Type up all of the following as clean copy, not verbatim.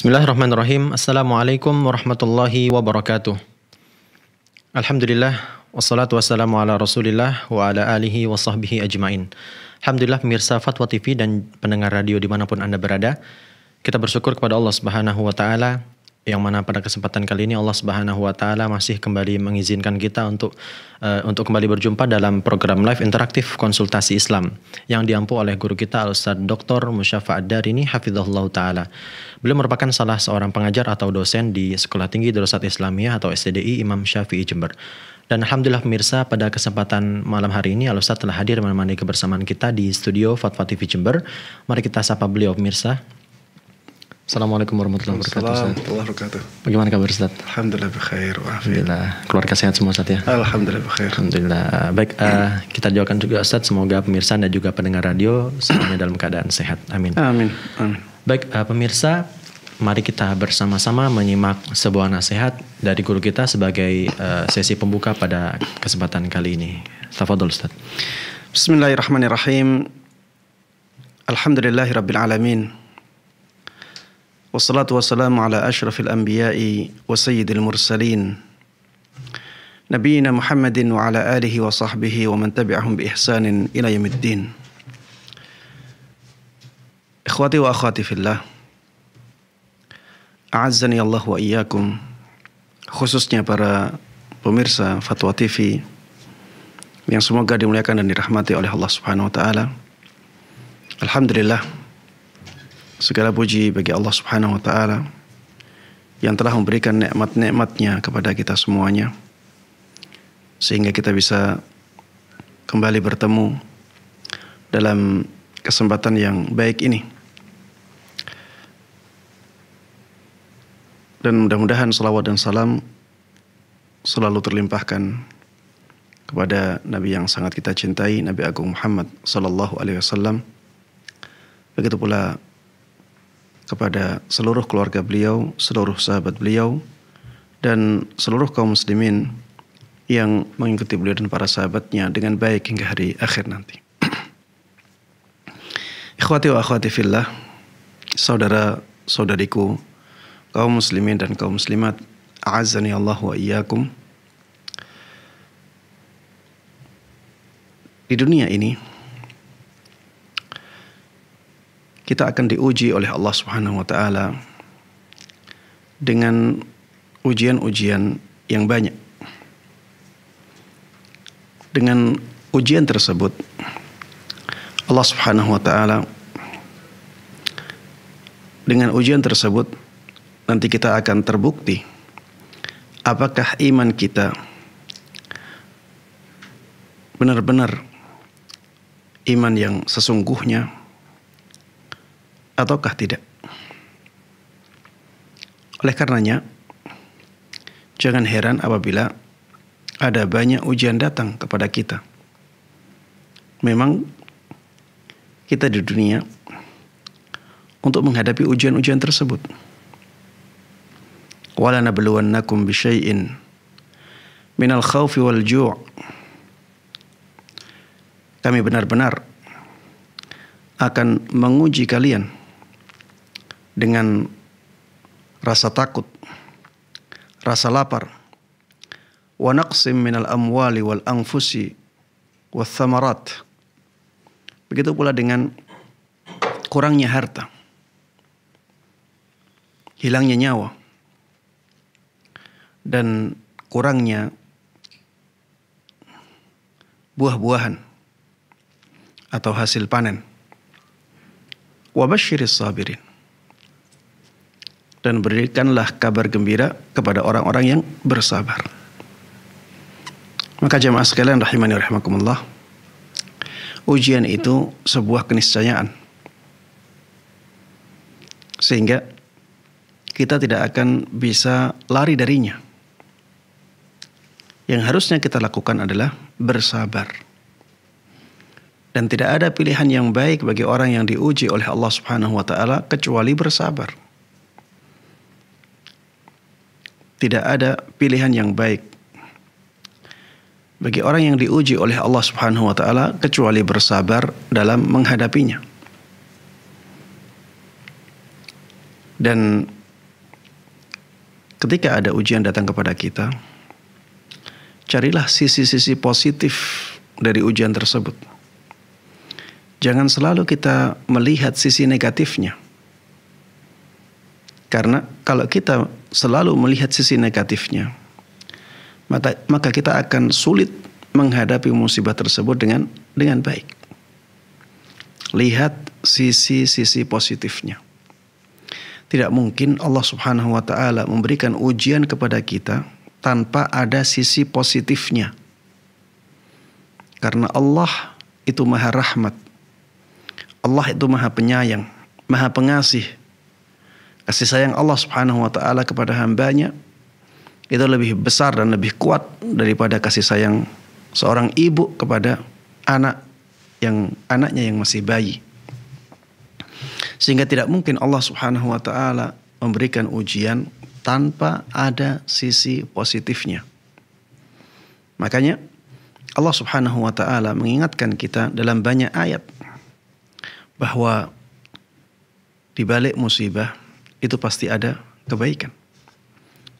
Bismillahirrahmanirrahim. Assalamualaikum warahmatullahi wabarakatuh. Alhamdulillah, wassalatu wassalamu ala rasulillah wa ala alihi wa sahbihi ajmain. Alhamdulillah pemirsa Fatwa TV dan pendengar radio dimanapun Anda berada, kita bersyukur kepada Allah Subhanahu wa Ta'ala yang mana pada kesempatan kali ini Allah Subhanahu wa Ta'ala masih kembali mengizinkan kita untuk kembali berjumpa dalam program live interaktif konsultasi Islam yang diampu oleh guru kita Al-Ustaz Dr. Musyafa Ad-Darini hafizahullah ta'ala. Beliau merupakan salah seorang pengajar atau dosen di Sekolah Tinggi Darussalat Islamiyah atau STDI Imam Syafi'i Jember. Dan alhamdulillah pemirsa, pada kesempatan malam hari ini Al-Ustaz telah hadir menemani kebersamaan kita di studio Fatwa TV Jember. Mari kita sapa beliau pemirsa. Assalamualaikum warahmatullahi wabarakatuh. Bagaimana kabar Ustaz? Alhamdulillah bikhair. Alhamdulillah. Keluarga sehat semua Ustaz ya? Alhamdulillah bikhair. Alhamdulillah. Baik, kita doakan juga Ustaz semoga pemirsa dan juga pendengar radio semuanya dalam keadaan sehat. Amin. Amin. Amin. Baik, pemirsa, mari kita bersama-sama menyimak sebuah nasihat dari guru kita sebagai sesi pembuka pada kesempatan kali ini. Tafadhol Ustaz. Bismillahirrahmanirrahim. Alhamdulillahirabbil alamin. Wassalatu wassalamu ala asyrafil anbiya'i wa sayyidil mursalin Nabiina Muhammadin wa ala alihi wa sahbihi wa man tabi'ahum bi ihsanin ila yaumiddin. Ikhwati wa akhwati fillah, a'azzani Allah wa iyyakum, khususnya para pemirsa Fatwa TV yang semoga dimuliakan dan dirahmati oleh Allah Subhanahu wa Ta'ala. Alhamdulillah, segala puji bagi Allah Subhanahu wa Ta'ala yang telah memberikan nikmat-nikmatnya kepada kita semuanya sehingga kita bisa kembali bertemu dalam kesempatan yang baik ini. Dan mudah-mudahan salawat dan salam selalu terlimpahkan kepada Nabi yang sangat kita cintai, Nabi Agung Muhammad sallallahu alaihi wasallam. Begitu pula kepada seluruh keluarga beliau, seluruh sahabat beliau, dan seluruh kaum muslimin yang mengikuti beliau dan para sahabatnya dengan baik hingga hari akhir nanti. Ikhwati wa akhwati fillah, saudara-saudariku, kaum muslimin dan kaum muslimat, a'azzani Allah wa iyyakum. Di dunia ini kita akan diuji oleh Allah Subhanahu wa Ta'ala dengan ujian-ujian yang banyak. Dengan ujian tersebut, Allah Subhanahu wa Ta'ala, dengan ujian tersebut nanti kita akan terbukti apakah iman kita benar-benar iman yang sesungguhnya ataukah tidak. Oleh karenanya, jangan heran apabila ada banyak ujian datang kepada kita. Memang kita di dunia untuk menghadapi ujian-ujian tersebut. Wala nabluwannakum bisyai'in minal khawfi wal ju'. Kami benar-benar akan menguji kalian dengan rasa takut, rasa lapar, wa naqsim minal amwali wal anfusi wath thamarat. Begitu pula dengan kurangnya harta, hilangnya nyawa, dan kurangnya buah-buahan atau hasil panen. Wa basyiris sabirin. Dan berikanlah kabar gembira kepada orang-orang yang bersabar. Maka jemaah sekalian rahimani rahimakumullah, ujian itu sebuah keniscayaan, sehingga kita tidak akan bisa lari darinya. Yang harusnya kita lakukan adalah bersabar. Dan tidak ada pilihan yang baik bagi orang yang diuji oleh Allah Subhanahu wa Ta'ala kecuali bersabar. Tidak ada pilihan yang baik bagi orang yang diuji oleh Allah Subhanahu wa Ta'ala kecuali bersabar dalam menghadapinya. Dan ketika ada ujian datang kepada kita, carilah sisi-sisi positif dari ujian tersebut. Jangan selalu kita melihat sisi negatifnya. Karena kalau kita selalu melihat sisi negatifnya, maka kita akan sulit menghadapi musibah tersebut dengan baik. Lihat sisi-sisi positifnya. Tidak mungkin Allah Subhanahu wa taala memberikan ujian kepada kita tanpa ada sisi positifnya. Karena Allah itu Maha Rahmat. Allah itu Maha Penyayang, Maha Pengasih. Kasih sayang Allah Subhanahu wa taala kepada hambanya itu lebih besar dan lebih kuat daripada kasih sayang seorang ibu kepada anaknya yang masih bayi. Sehingga tidak mungkin Allah Subhanahu wa taala memberikan ujian tanpa ada sisi positifnya. Makanya Allah Subhanahu wa taala mengingatkan kita dalam banyak ayat bahwa di balik musibah itu pasti ada kebaikan.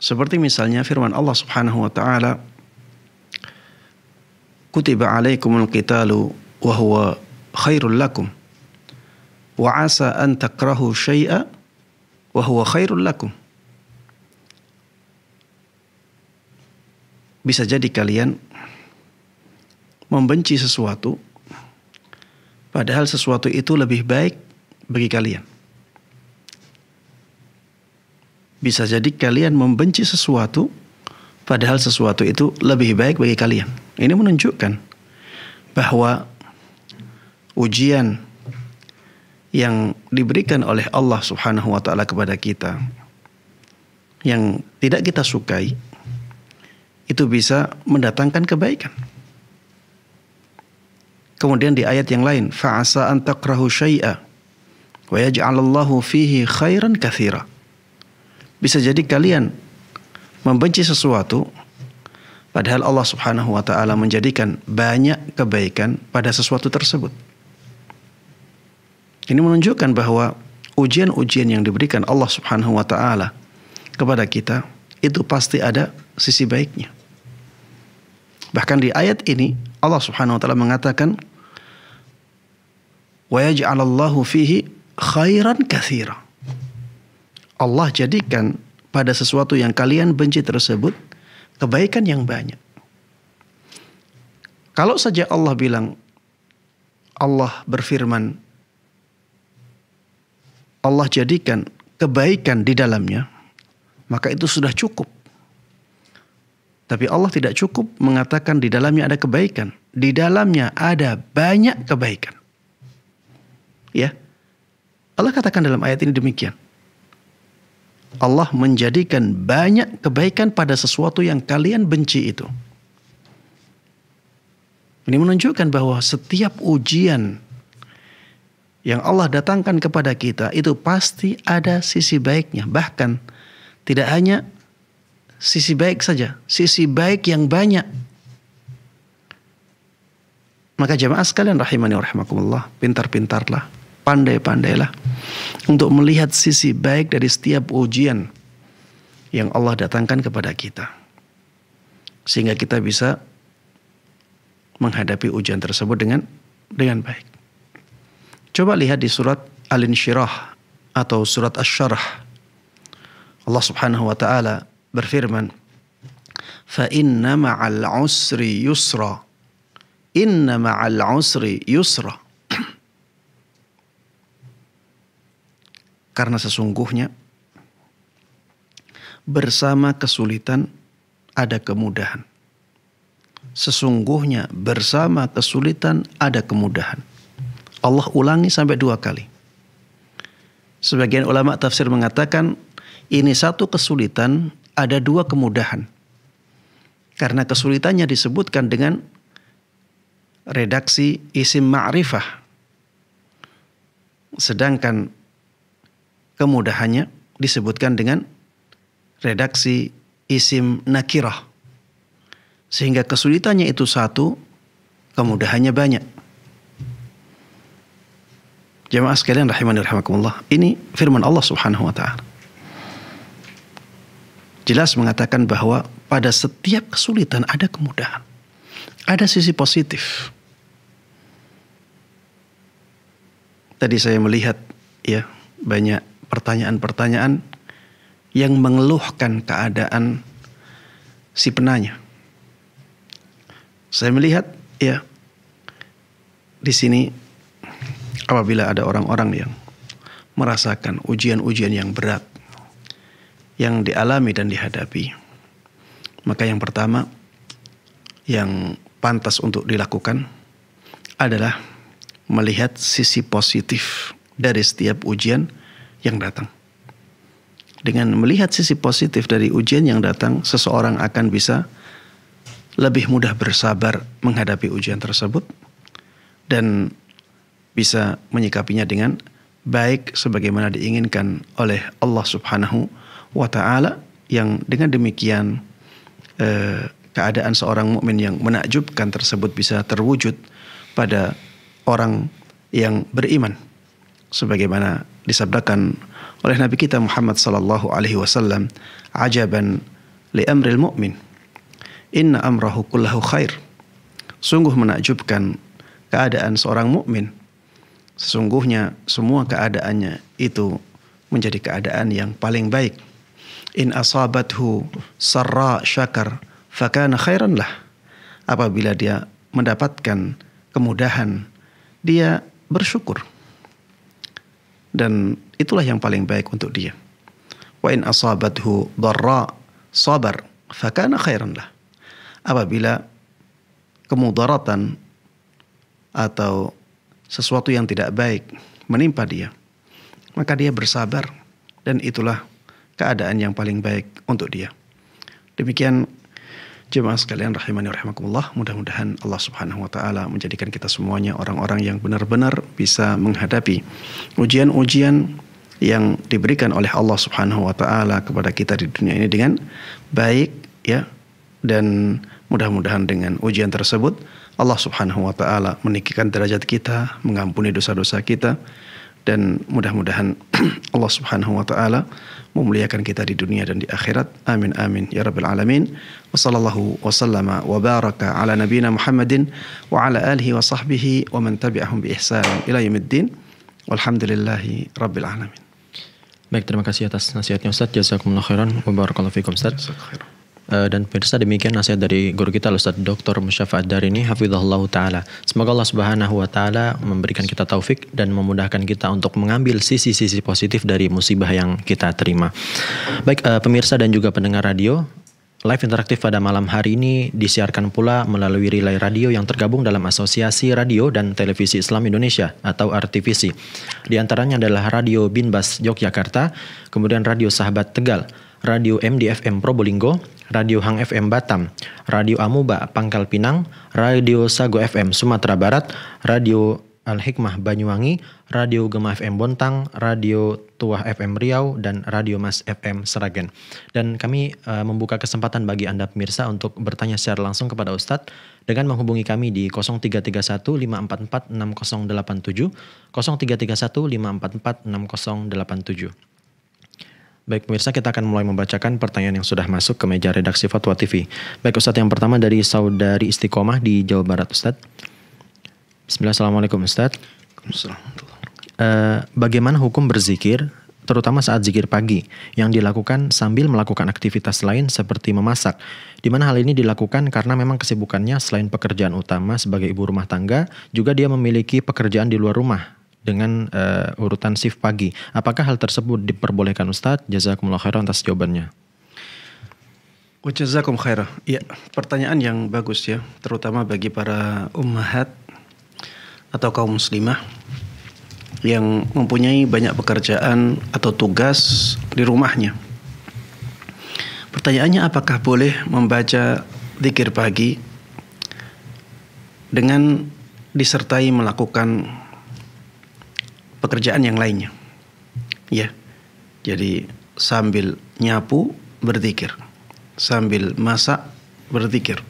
Seperti misalnya firman Allah Subhanahu wa taala, "Kutiba 'alaikumul qitalu wa huwa khairul lakum wa 'asa an takrahu syai'a wa huwa khairul lakum." Bisa jadi kalian membenci sesuatu padahal sesuatu itu lebih baik bagi kalian. Bisa jadi kalian membenci sesuatu padahal sesuatu itu lebih baik bagi kalian. Ini menunjukkan bahwa ujian yang diberikan oleh Allah Subhanahu wa taala kepada kita yang tidak kita sukai itu bisa mendatangkan kebaikan. Kemudian di ayat yang lain, fa'asa an takrahu syai'a wa yaj'alallahu fihi khairan katsira. Bisa jadi kalian membenci sesuatu padahal Allah Subhanahu wa taala menjadikan banyak kebaikan pada sesuatu tersebut. Ini menunjukkan bahwa ujian-ujian yang diberikan Allah Subhanahu wa taala kepada kita itu pasti ada sisi baiknya. Bahkan di ayat ini Allah Subhanahu wa taala mengatakan wa yaj'alallahu fihi khairan katsira. Allah jadikan pada sesuatu yang kalian benci tersebut kebaikan yang banyak. Kalau saja Allah bilang, Allah berfirman, Allah jadikan kebaikan di dalamnya, maka itu sudah cukup. Tapi Allah tidak cukup mengatakan di dalamnya ada kebaikan. Di dalamnya ada banyak kebaikan. Ya, Allah katakan dalam ayat ini demikian. Allah menjadikan banyak kebaikan pada sesuatu yang kalian benci itu. Ini menunjukkan bahwa setiap ujian yang Allah datangkan kepada kita itu pasti ada sisi baiknya. Bahkan tidak hanya sisi baik saja, sisi baik yang banyak. Maka jemaah sekalian rahimani wa rahimakumullah, pintar-pintarlah, pandai-pandailah untuk melihat sisi baik dari setiap ujian yang Allah datangkan kepada kita. Sehingga kita bisa menghadapi ujian tersebut dengan baik. Coba lihat di surat Al-Insyirah atau surat Asy-Syarh. Allah Subhanahu wa taala berfirman, "Fa inna ma'al 'usri yusra." Inna ma'al 'usri yusra. Karena sesungguhnya bersama kesulitan ada kemudahan. Sesungguhnya bersama kesulitan ada kemudahan. Allah ulangi sampai 2 kali. Sebagian ulama tafsir mengatakan ini satu kesulitan, ada 2 kemudahan. Karena kesulitannya disebutkan dengan redaksi isim ma'rifah. Sedangkan kemudahannya disebutkan dengan redaksi isim nakirah. Sehingga kesulitannya itu satu, kemudahannya banyak. Jemaah sekalian rahimani rahimakumullah, ini firman Allah Subhanahu wa taala. jelas mengatakan bahwa pada setiap kesulitan ada kemudahan. Ada sisi positif. Tadi saya melihat ya banyak pertanyaan-pertanyaan yang mengeluhkan keadaan si penanya. Saya melihat ya di sini apabila ada orang-orang yang merasakan ujian-ujian yang berat yang dialami dan dihadapi, maka yang pertama yang pantas untuk dilakukan adalah melihat sisi positif dari setiap ujian yang datang. Dengan melihat sisi positif dari ujian yang datang, seseorang akan bisa lebih mudah bersabar menghadapi ujian tersebut dan bisa menyikapinya dengan baik sebagaimana diinginkan oleh Allah Subhanahu wa Ta'ala, yang dengan demikian keadaan seorang mukmin yang menakjubkan tersebut bisa terwujud pada orang yang beriman, sebagaimana disabdakan oleh Nabi kita Muhammad sallallahu alaihi wasallam, ajaban li amril mu'min, inna amrahu kullahu khair. Sungguh menakjubkan keadaan seorang mukmin, sesungguhnya semua keadaannya itu menjadi keadaan yang paling baik. In asabathu sarra syakar fakana khairan lah. Apabila dia mendapatkan kemudahan, dia bersyukur, dan itulah yang paling baik untuk dia. Wa in asabathu dharra sabar fakana khairan lah. Apabila kemudaratan atau sesuatu yang tidak baik menimpa dia, maka dia bersabar, dan itulah keadaan yang paling baik untuk dia. Demikian jemaah sekalian rahimani wa rahimakumullah, mudah-mudahan Allah Subhanahu wa Ta'ala menjadikan kita semuanya orang-orang yang benar-benar bisa menghadapi ujian-ujian yang diberikan oleh Allah Subhanahu wa Ta'ala kepada kita di dunia ini dengan baik ya, dan mudah-mudahan dengan ujian tersebut Allah Subhanahu wa Ta'ala meninggikan derajat kita, mengampuni dosa-dosa kita, dan mudah-mudahan Allah Subhanahu wa Ta'ala memuliakan kita di dunia dan di akhirat. Amin amin ya rabbil alamin. Wa sallallahu wa sallama wa baraka ala nabiyyina Muhammadin wa ala alihi wa sahbihi wa man tabi'ahum bi ihsan ila yaumiddin. Walhamdulillahi rabbil alamin. Baik, terima kasih atas nasihatnya Ustaz. Jazakumullah khairan wa barakallahu fikum Ustaz. Dan pemirsa, demikian nasihat dari guru kita Ustaz Dr. Musyaffa Ad-Darini hafizahullah ta'ala. Semoga Allah Subhanahu wa ta'ala memberikan kita taufik dan memudahkan kita untuk mengambil sisi-sisi positif dari musibah yang kita terima. Baik, pemirsa dan juga pendengar radio, live interaktif pada malam hari ini disiarkan pula melalui relay radio yang tergabung dalam Asosiasi Radio dan Televisi Islam Indonesia atau RTVC. Di antaranya adalah Radio Binbas Yogyakarta, kemudian Radio Sahabat Tegal, Radio MDFM Probolinggo, Radio Hang FM Batam, Radio Amuba Pangkal Pinang, Radio Sago FM Sumatera Barat, Radio Al-Hikmah Banyuwangi, Radio Gema FM Bontang, Radio Tuah FM Riau, dan Radio Mas FM Seragen. Dan kami membuka kesempatan bagi Anda pemirsa untuk bertanya secara langsung kepada Ustadz dengan menghubungi kami di 0331 544 6087, 0331 544 6087. Baik pemirsa, kita akan mulai membacakan pertanyaan yang sudah masuk ke meja redaksi Fatwa TV. Baik Ustadz, yang pertama dari Saudari Istiqomah di Jawa Barat Ustadz. Bismillah, assalamualaikum Ustadz. Bagaimana hukum berzikir, terutama saat zikir pagi, yang dilakukan sambil melakukan aktivitas lain seperti memasak, di mana hal ini dilakukan karena memang kesibukannya selain pekerjaan utama sebagai ibu rumah tangga, juga dia memiliki pekerjaan di luar rumah dengan urutan shift pagi. Apakah hal tersebut diperbolehkan Ustadz? Jazakumullah khairan atas jawabannya. Wa jazakum khairan. Ya, pertanyaan yang bagus ya, terutama bagi para ummahat atau kaum muslimah yang mempunyai banyak pekerjaan atau tugas di rumahnya. Pertanyaannya, apakah boleh membaca zikir pagi dengan disertai melakukan pekerjaan yang lainnya? Ya, jadi sambil nyapu berzikir, sambil masak berzikir.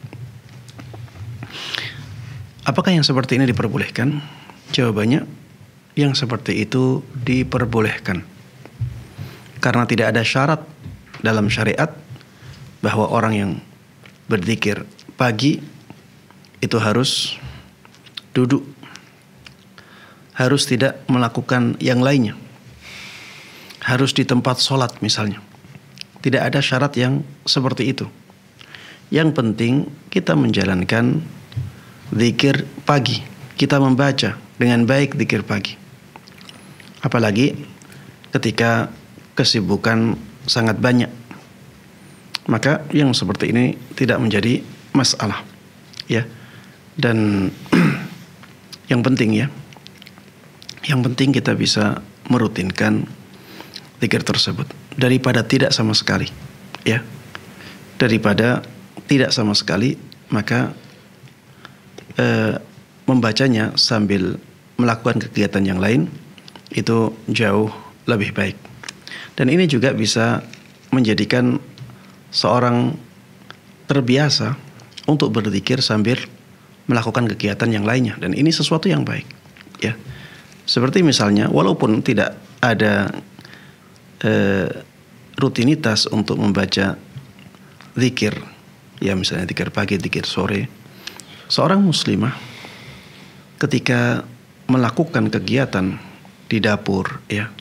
Apakah yang seperti ini diperbolehkan? Jawabannya, yang seperti itu diperbolehkan. Karena tidak ada syarat dalam syariat bahwa orang yang berzikir pagi itu harus duduk, harus tidak melakukan yang lainnya, harus di tempat sholat misalnya. Tidak ada syarat yang seperti itu. Yang penting kita menjalankan zikir pagi, kita membaca dengan baik zikir pagi. Apalagi ketika kesibukan sangat banyak, maka yang seperti ini tidak menjadi masalah, ya. Dan yang penting ya, yang penting kita bisa merutinkan zikir tersebut daripada tidak sama sekali, ya. Daripada tidak sama sekali, maka membacanya sambil melakukan kegiatan yang lain itu jauh lebih baik. Dan ini juga bisa menjadikan seorang terbiasa untuk berzikir sambil melakukan kegiatan yang lainnya, dan ini sesuatu yang baik, ya. Seperti misalnya, walaupun tidak ada rutinitas untuk membaca zikir, ya misalnya zikir pagi, zikir sore, seorang muslimah ketika melakukan kegiatan di dapur, ya,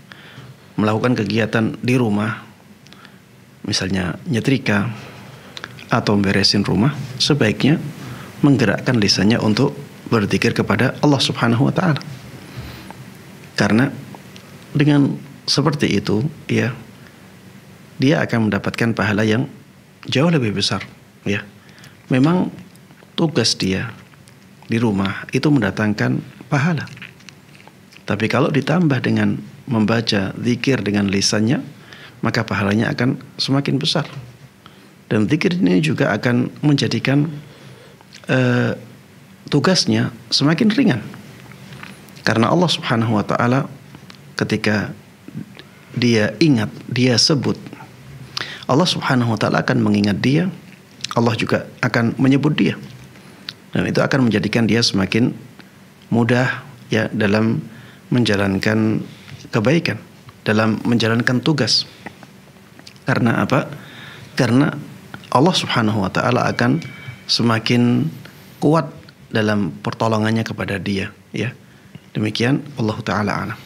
melakukan kegiatan di rumah, misalnya nyetrika atau beresin rumah, sebaiknya menggerakkan lisannya untuk berzikir kepada Allah Subhanahu wa taala. Karena dengan seperti itu, ya, dia akan mendapatkan pahala yang jauh lebih besar, ya. Memang tugas dia di rumah itu mendatangkan pahala. Tapi kalau ditambah dengan membaca zikir dengan lisannya, maka pahalanya akan semakin besar. Dan zikir ini juga akan menjadikan tugasnya semakin ringan. Karena Allah Subhanahu wa taala ketika dia ingat, dia sebut, Allah Subhanahu wa taala akan mengingat dia, Allah juga akan menyebut dia. Dan itu akan menjadikan dia semakin mudah, ya, dalam menjalankan kebaikan, dalam menjalankan tugas. Karena apa? Karena Allah Subhanahu wa taala akan semakin kuat dalam pertolongannya kepada dia, ya. Demikian, Allah taala a'lam.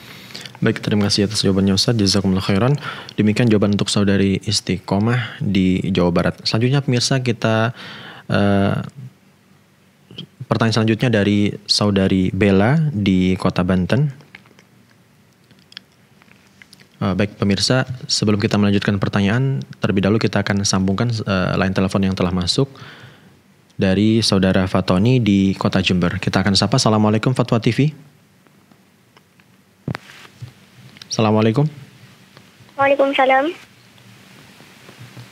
Baik, terima kasih atas jawabannya Ustaz. Jazakumullah khairan. Demikian jawaban untuk saudari Istiqomah di Jawa Barat. Selanjutnya pemirsa, kita pertanyaan selanjutnya dari saudari Bella di Kota Banten. Baik pemirsa, sebelum kita melanjutkan pertanyaan, terlebih dahulu kita akan sambungkan line telepon yang telah masuk dari saudara Fatoni di Kota Jember. Kita akan sapa. Assalamualaikum Fatwa TV. Assalamualaikum. Waalaikumsalam.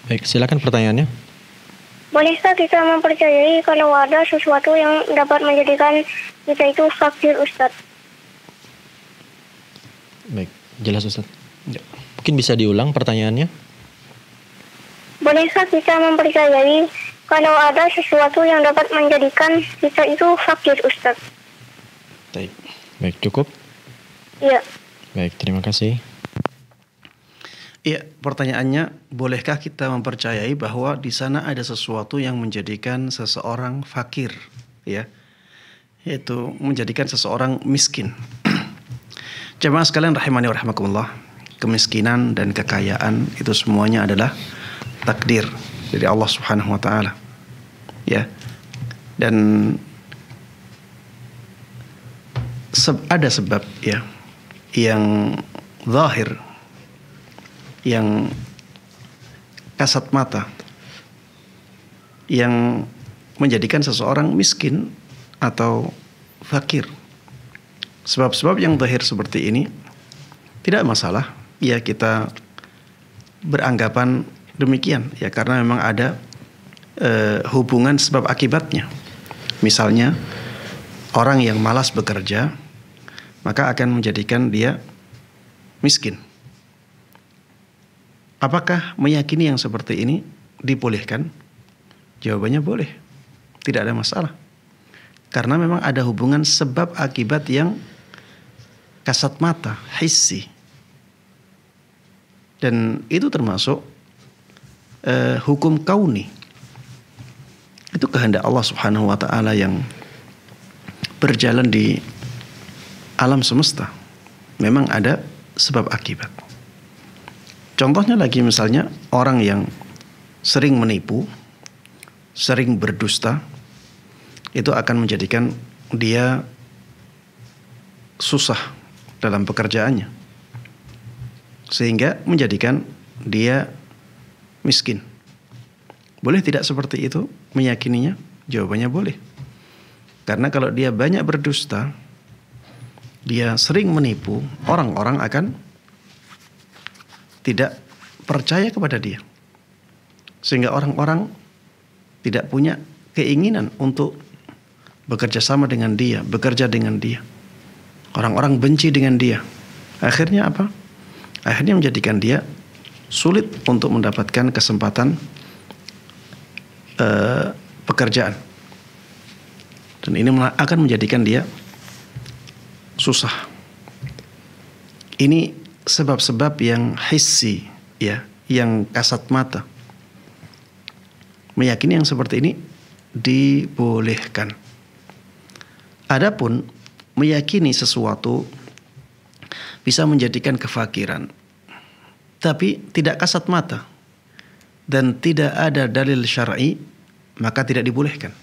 Baik, silakan pertanyaannya. Bolehkah kita mempercayai kalau ada sesuatu yang dapat menjadikan kita itu fakir, Ustadz? Baik, jelas Ustadz. Ya. Mungkin bisa diulang pertanyaannya. Bolehkah kita mempercayai kalau ada sesuatu yang dapat menjadikan kita itu fakir, Ustadz? Baik, cukup? Iya. Baik, terima kasih. Iya, pertanyaannya, bolehkah kita mempercayai bahwa di sana ada sesuatu yang menjadikan seseorang fakir, ya, yaitu menjadikan seseorang miskin. Jemaah sekalian rahimani wa rahimakumullah, kemiskinan dan kekayaan itu semuanya adalah takdir dari Allah Subhanahu wa taala, ya. Dan ada sebab, ya, yang zahir, yang kasat mata, yang menjadikan seseorang miskin atau fakir. Sebab-sebab yang zahir seperti ini tidak masalah, ya, kita beranggapan demikian, ya, karena memang ada hubungan sebab akibatnya. Misalnya orang yang malas bekerja, maka akan menjadikan dia miskin. Apakah meyakini yang seperti ini dibolehkan? Jawabannya boleh, tidak ada masalah. Karena memang ada hubungan sebab akibat yang kasat mata, hissi. Dan itu termasuk hukum kauni. Itu kehendak Allah Subhanahu wa taala yang berjalan di alam semesta. Memang ada sebab akibat. Contohnya lagi misalnya orang yang sering menipu, sering berdusta, itu akan menjadikan dia susah dalam pekerjaannya, sehingga menjadikan dia miskin. Boleh tidak seperti itu meyakininya? Jawabannya boleh. Karena kalau dia banyak berdusta, dia sering menipu, orang-orang akan tidak percaya kepada dia. Sehingga orang-orang tidak punya keinginan untuk bekerja sama dengan dia, bekerja dengan dia. Orang-orang benci dengan dia. Akhirnya apa? Akhirnya menjadikan dia sulit untuk mendapatkan kesempatan pekerjaan. Dan ini akan menjadikan dia susah. Ini sebab-sebab yang hissi, ya, yang kasat mata. Meyakini yang seperti ini dibolehkan. Adapun meyakini sesuatu bisa menjadikan kefakiran, tapi tidak kasat mata dan tidak ada dalil syar'i, maka tidak dibolehkan.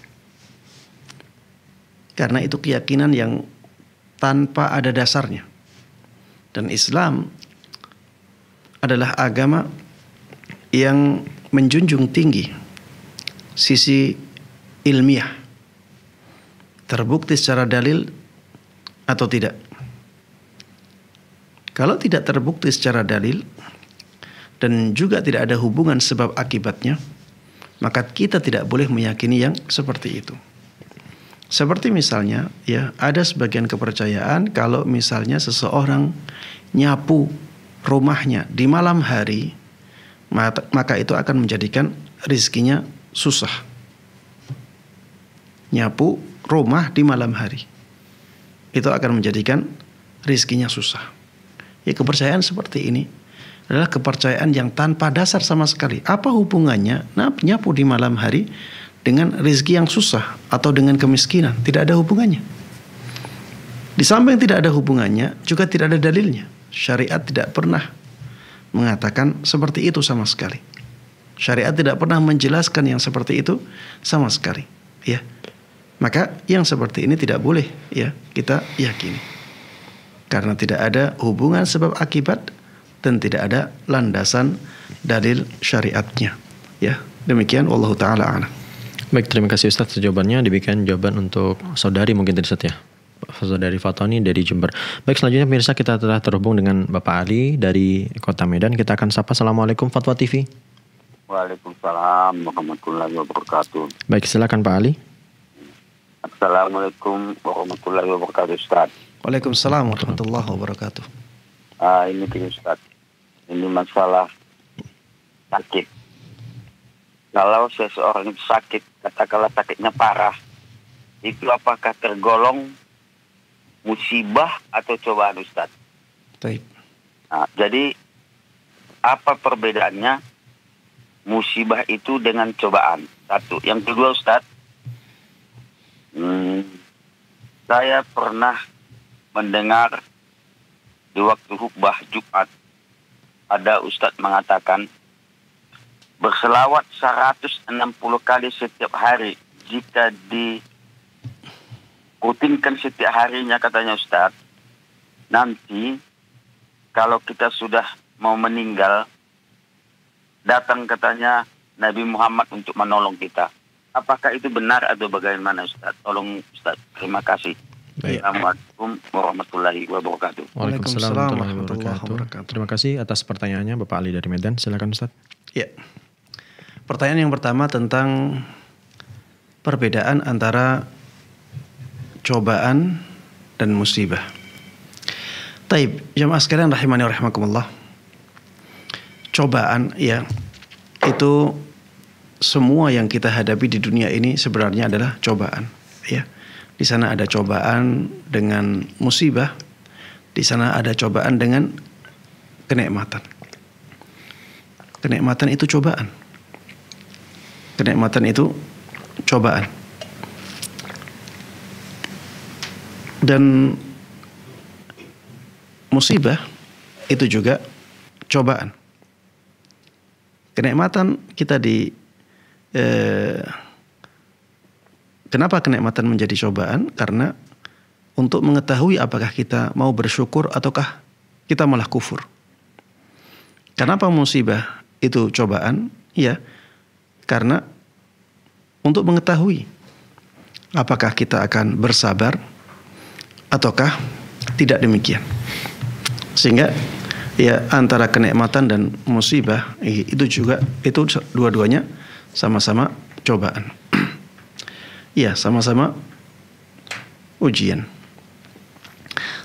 Karena itu keyakinan yang tanpa ada dasarnya. Dan Islam adalah agama yang menjunjung tinggi sisi ilmiah. Terbukti secara dalil atau tidak. Kalau tidak terbukti secara dalil dan juga tidak ada hubungan sebab akibatnya, maka kita tidak boleh meyakini yang seperti itu. Seperti misalnya, ya, ada sebagian kepercayaan kalau misalnya seseorang nyapu rumahnya di malam hari, maka itu akan menjadikan rizkinya susah. Nyapu rumah di malam hari, itu akan menjadikan rizkinya susah. Ya, kepercayaan seperti ini adalah kepercayaan yang tanpa dasar sama sekali. Apa hubungannya nyapu di malam hari dengan rezeki yang susah atau dengan kemiskinan? Tidak ada hubungannya. Di samping tidak ada hubungannya, juga tidak ada dalilnya. Syariat tidak pernah mengatakan seperti itu sama sekali. Syariat tidak pernah menjelaskan yang seperti itu sama sekali. Ya, maka yang seperti ini tidak boleh, ya, kita yakini. Karena tidak ada hubungan sebab akibat dan tidak ada landasan dalil syariatnya. Ya, demikian wallahu taala a'lam. Baik, terima kasih Ustaz jawabannya. Diberikan jawaban untuk saudari mungkin tadi Ustaz ya. Saudari Fatoni dari Jember. Baik, selanjutnya pemirsa kita telah terhubung dengan Bapak Ali dari Kota Medan. Kita akan sapa. Assalamualaikum Fatwa TV. Waalaikumsalam warahmatullahi wabarakatuh. Baik, silakan Pak Ali. Assalamualaikum warahmatullahi wabarakatuh Ustaz. Waalaikumsalam warahmatullahi wabarakatuh. Ini gini Ustaz. Ini masalah sakit. Kalau seseorang itu sakit, katakanlah sakitnya parah, itu apakah tergolong musibah atau cobaan Ustaz? Baik. Nah, jadi apa perbedaannya musibah itu dengan cobaan? Satu. Yang kedua Ustaz, saya pernah mendengar di waktu khutbah Jumat ada Ustaz mengatakan berselawat 160 kali setiap hari jika dirutinkan setiap harinya, katanya Ustaz, nanti kalau kita sudah mau meninggal datang katanya Nabi Muhammad untuk menolong kita. Apakah itu benar atau bagaimana Ustaz? Tolong Ustaz. Terima kasih. Baik. Assalamualaikum warahmatullahi wabarakatuh. Waalaikumsalam warahmatullahi wabarakatuh. Terima kasih atas pertanyaannya Bapak Ali dari Medan. Silakan Ustaz. Ya. Pertanyaan yang pertama tentang perbedaan antara cobaan dan musibah. Taib, jamaah sekalian rahimani wa rahimakumullah. Cobaan, ya, itu semua yang kita hadapi di dunia ini sebenarnya adalah cobaan, ya. Di sana ada cobaan dengan musibah, di sana ada cobaan dengan kenikmatan. Kenikmatan itu cobaan. kenikmatan itu cobaan. Dan musibah itu juga cobaan. Kenikmatan kita kenapa kenikmatan menjadi cobaan? Karena untuk mengetahui apakah kita mau bersyukur ataukah kita malah kufur. Kenapa musibah itu cobaan? Ya, karena untuk mengetahui apakah kita akan bersabar ataukah tidak demikian. Sehingga ya antara kenikmatan dan musibah itu dua-duanya sama-sama cobaan. Ya, sama-sama ujian.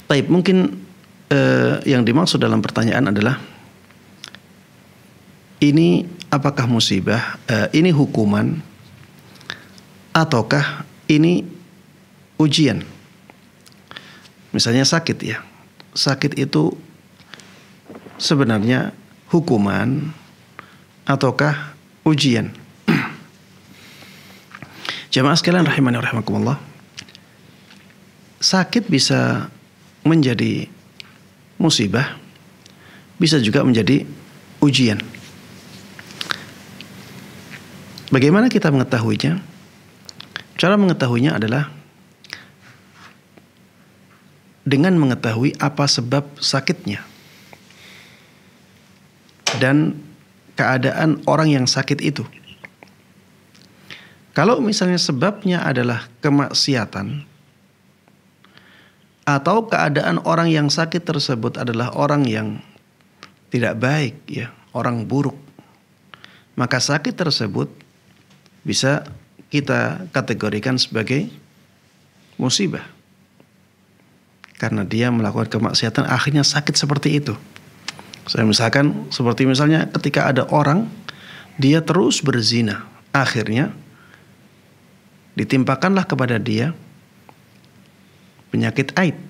Baik, mungkin yang dimaksud dalam pertanyaan adalah ini apakah musibah, ini hukuman ataukah ini ujian? Misalnya sakit ya. Sakit itu sebenarnya hukuman ataukah ujian? Jamaah sekalian rahimani wa rahimakumullah. Sakit bisa menjadi musibah, bisa juga menjadi ujian. Bagaimana kita mengetahuinya? Cara mengetahuinya adalah dengan mengetahui apa sebab sakitnya dan keadaan orang yang sakit itu. Kalau misalnya sebabnya adalah kemaksiatan atau keadaan orang yang sakit tersebut adalah orang yang tidak baik, ya, orang buruk, maka sakit tersebut bisa kita kategorikan sebagai musibah. Karena dia melakukan kemaksiatan akhirnya sakit seperti itu. Saya misalkan seperti misalnya ketika ada orang dia terus berzina, akhirnya ditimpakanlah kepada dia penyakit aid.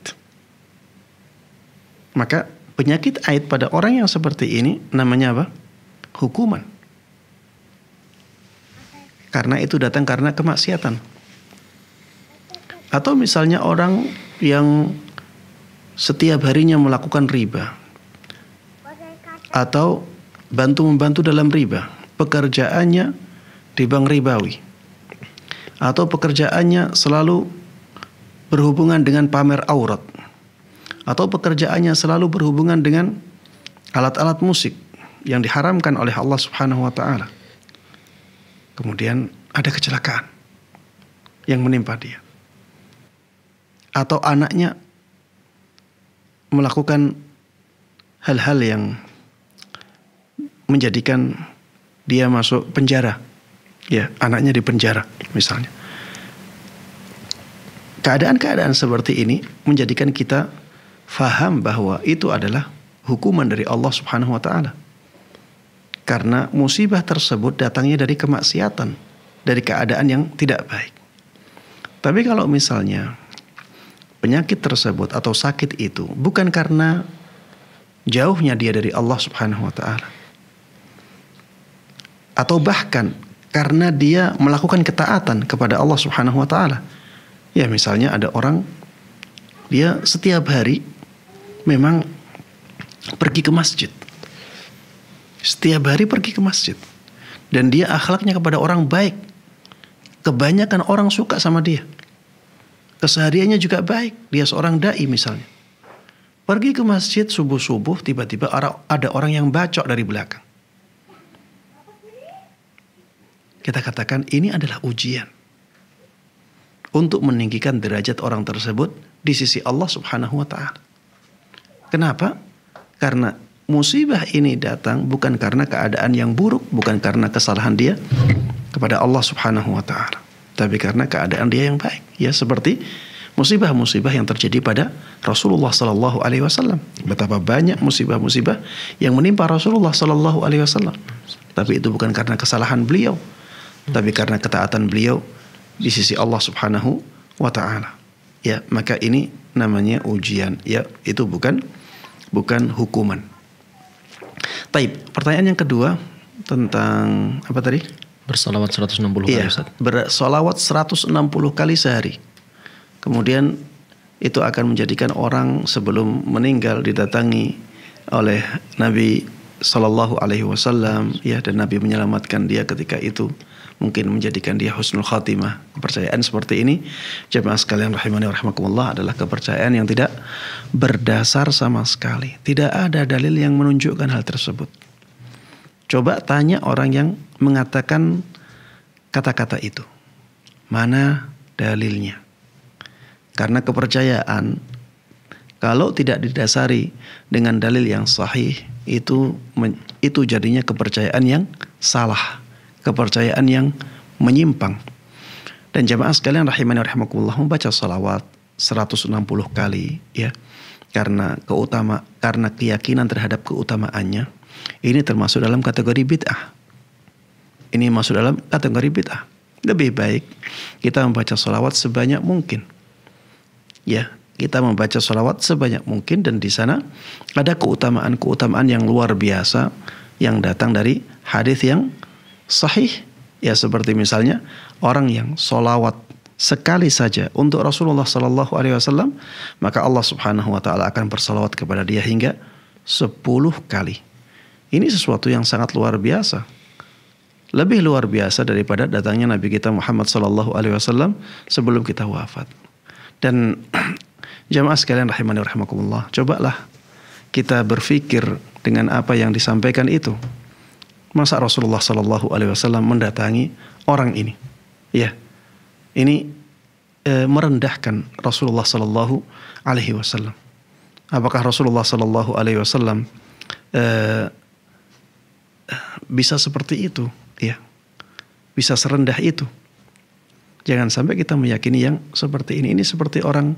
Maka penyakit aid pada orang yang seperti ini namanya apa? Hukuman. Karena itu datang karena kemaksiatan. Atau misalnya orang yang setiap harinya melakukan riba atau bantu-membantu dalam riba, pekerjaannya di bank ribawi, atau pekerjaannya selalu berhubungan dengan pamer aurat, atau pekerjaannya selalu berhubungan dengan alat-alat musik yang diharamkan oleh Allah Subhanahu wa taala. Kemudian ada kecelakaan yang menimpa dia. Atau anaknya melakukan hal-hal yang menjadikan dia masuk penjara. Ya, anaknya di penjara misalnya. Keadaan-keadaan seperti ini menjadikan kita faham bahwa itu adalah hukuman dari Allah Subhanahu wa taala. Karena musibah tersebut datangnya dari kemaksiatan, dari keadaan yang tidak baik. Tapi kalau misalnya penyakit tersebut atau sakit itu bukan karena jauhnya dia dari Allah Subhanahu wa taala, atau bahkan karena dia melakukan ketaatan kepada Allah Subhanahu wa taala. Ya, misalnya ada orang dia setiap hari memang pergi ke masjid. Setiap hari pergi ke masjid. Dan dia akhlaknya kepada orang baik. Kebanyakan orang suka sama dia. Kesehariannya juga baik. Dia seorang dai misalnya. Pergi ke masjid subuh-subuh, tiba-tiba ada orang yang bacok dari belakang. Kita katakan ini adalah ujian untuk meninggikan derajat orang tersebut di sisi Allah Subhanahu wa taala. Kenapa? Karena musibah ini datang bukan karena keadaan yang buruk, bukan karena kesalahan dia kepada Allah Subhanahu wa taala, tapi karena keadaan dia yang baik. Ya, seperti musibah-musibah yang terjadi pada Rasulullah sallallahu alaihi wasallam. Betapa banyak musibah-musibah yang menimpa Rasulullah sallallahu alaihi wasallam. Tapi itu bukan karena kesalahan beliau, tapi karena ketaatan beliau di sisi Allah Subhanahu wa taala. Ya, maka ini namanya ujian. Ya, itu bukan hukuman. Baik, pertanyaan yang kedua tentang apa tadi? Bersalawat 160 kali, Ustaz. Bersalawat 160 kali sehari. Kemudian itu akan menjadikan orang sebelum meninggal didatangi oleh Nabi Sallallahu Alaihi Wasallam, ya, dan Nabi menyelamatkan dia ketika itu, mungkin menjadikan dia husnul khatimah. Kepercayaan seperti ini, jemaah sekalian rahimani wa rahimakumullah, adalah kepercayaan yang tidak berdasar sama sekali. Tidak ada dalil yang menunjukkan hal tersebut. Coba tanya orang yang mengatakan kata-kata itu, mana dalilnya? Karena kepercayaan kalau tidak didasari dengan dalil yang sahih, itu jadinya kepercayaan yang salah, kepercayaan yang menyimpang. Dan jamaah sekalian rahimani wa rahimakumullah, membaca salawat 160 kali, ya, karena keyakinan terhadap keutamaannya, ini termasuk dalam kategori bid'ah. Ini masuk dalam kategori bid'ah. Lebih baik kita membaca salawat sebanyak mungkin. Ya, kita membaca salawat sebanyak mungkin, dan di sana ada keutamaan yang luar biasa yang datang dari hadis yang sahih. Ya, seperti misalnya orang yang salawat sekali saja untuk Rasulullah Sallallahu Alaihi Wasallam, maka Allah Subhanahu Wa Taala akan bersalawat kepada dia hingga 10 kali. Ini sesuatu yang sangat luar biasa. Lebih luar biasa daripada datangnya Nabi kita Muhammad Sallallahu Alaihi Wasallam sebelum kita wafat. Dan jamaah sekalian rahimani wa rahimakumullah, cobalah kita berpikir dengan apa yang disampaikan itu. Masa Rasulullah Sallallahu Alaihi Wasallam mendatangi orang ini? Ya, ini merendahkan Rasulullah Sallallahu Alaihi Wasallam. Apakah Rasulullah Sallallahu Alaihi Wasallam bisa seperti itu, ya, bisa serendah itu? Jangan sampai kita meyakini yang seperti ini. Ini seperti orang